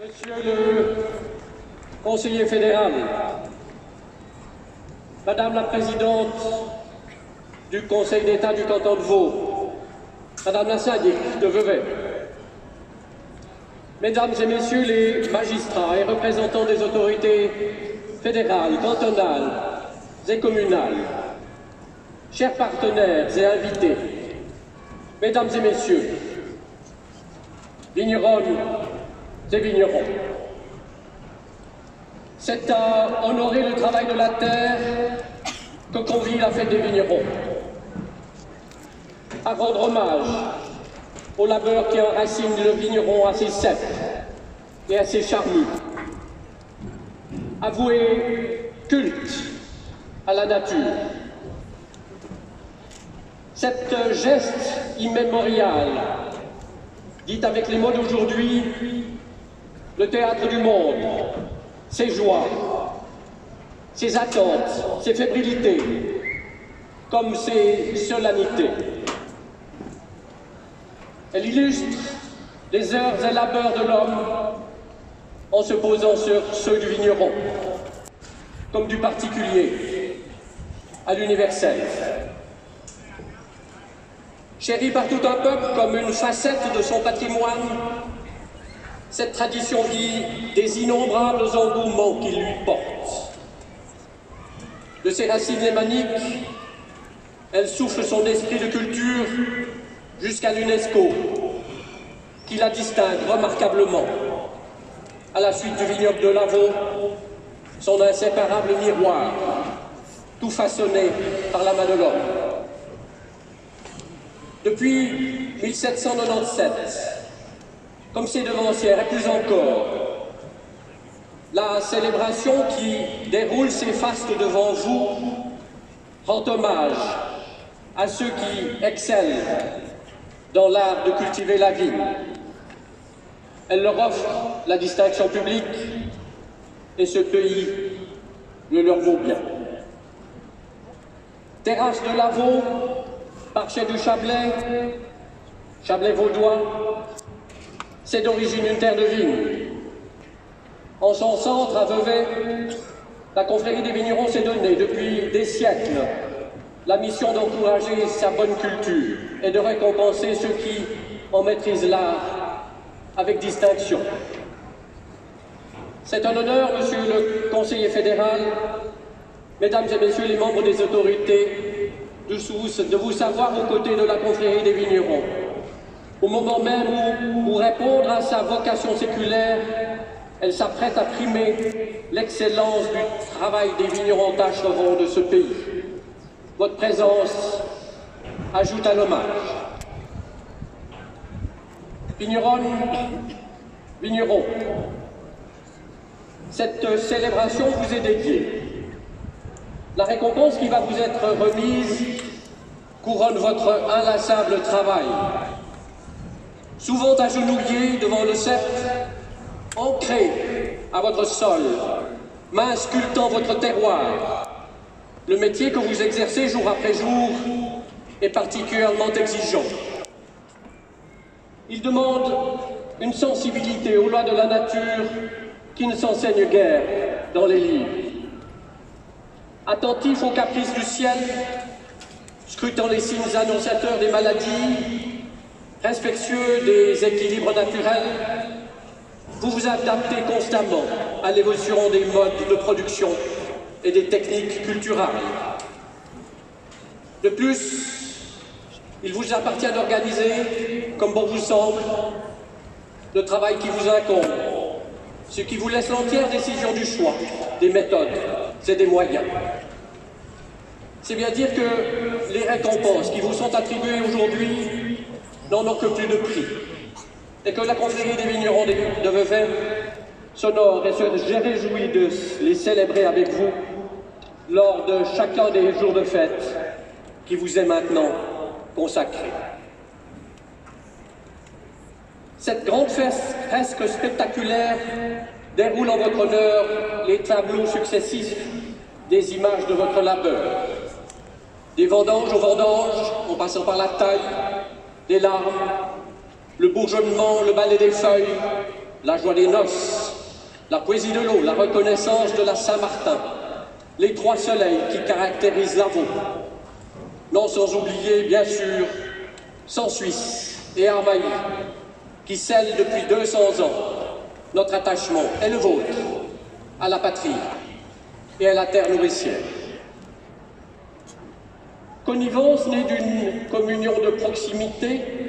Monsieur le conseiller fédéral, Madame la présidente du Conseil d'État du canton de Vaud, Madame la syndic de Vevey, Mesdames et Messieurs les magistrats et représentants des autorités fédérales, cantonales et communales, chers partenaires et invités, Mesdames et Messieurs, vigneronnes et vignerons, c'est à honorer le travail de la terre que convie la fête des vignerons, à rendre hommage au labeur qui enracine le vigneron assez sec et assez charnu, à vouer culte à la nature. Cette geste immémorial dit avec les mots d'aujourd'hui le théâtre du monde, ses joies, ses attentes, ses fébrilités, comme ses solennités. Elle illustre les heures et labeurs de l'homme en se posant sur ceux du vigneron, comme du particulier à l'universel. Chérie par tout un peuple comme une facette de son patrimoine, cette tradition vit des innombrables engouements qu'il lui porte. De ses racines lémaniques, elle souffle son esprit de culture jusqu'à l'UNESCO, qui la distingue remarquablement. À la suite du vignoble de Lavaux, son inséparable miroir, tout façonné par la main de l'homme. Depuis 1797, comme ses devancières, et plus encore, la célébration qui déroule ses fastes devant vous rend hommage à ceux qui excellent dans l'art de cultiver la vigne. Elle leur offre la distinction publique et ce pays le leur vaut bien. Terrasse de Lavaux, Parchet du Chablais, Chablais vaudois, c'est d'origine une terre de vigne. En son centre, à Vevey, la confrérie des vignerons s'est donnée depuis des siècles la mission d'encourager sa bonne culture et de récompenser ceux qui en maîtrisent l'art avec distinction. C'est un honneur, Monsieur le conseiller fédéral, Mesdames et Messieurs les membres des autorités, de vous savoir aux côtés de la confrérie des vignerons, au moment même où, pour répondre à sa vocation séculaire, elle s'apprête à primer l'excellence du travail des vignerons tâcherons de ce pays. Votre présence ajoute à l'hommage. Vigneronnes, vignerons, cette célébration vous est dédiée. La récompense qui va vous être remise couronne votre inlassable travail. Souvent agenouillé devant le sceptre, ancré à votre sol, main sculptant votre terroir, le métier que vous exercez jour après jour est particulièrement exigeant. Il demande une sensibilité aux lois de la nature qui ne s'enseigne guère dans les livres. Attentif aux caprices du ciel, scrutant les signes annonciateurs des maladies, respectueux des équilibres naturels, vous vous adaptez constamment à l'évolution des modes de production et des techniques culturales. De plus, il vous appartient d'organiser, comme bon vous semble, le travail qui vous incombe, ce qui vous laisse l'entière décision du choix, des méthodes et des moyens. C'est bien dire que les récompenses qui vous sont attribuées aujourd'hui n'en ont que plus de prix, et que la confrérie des vignerons de Vevey s'honore et se réjouit de les célébrer avec vous lors de chacun des jours de fête qui vous est maintenant consacré. Cette grande fête presque spectaculaire déroule en votre honneur les tableaux successifs des images de votre labeur. Des vendanges aux vendanges, en passant par la taille, des larmes, le bourgeonnement, le balai des feuilles, la joie des noces, la poésie de l'eau, la reconnaissance de la Saint-Martin, les trois soleils qui caractérisent l'Avon. Non sans oublier, bien sûr, Sansuis et Armailly, qui scellent depuis 200 ans notre attachement et le vôtre à la patrie et à la terre nourricière. Connivence née d'une communion de proximité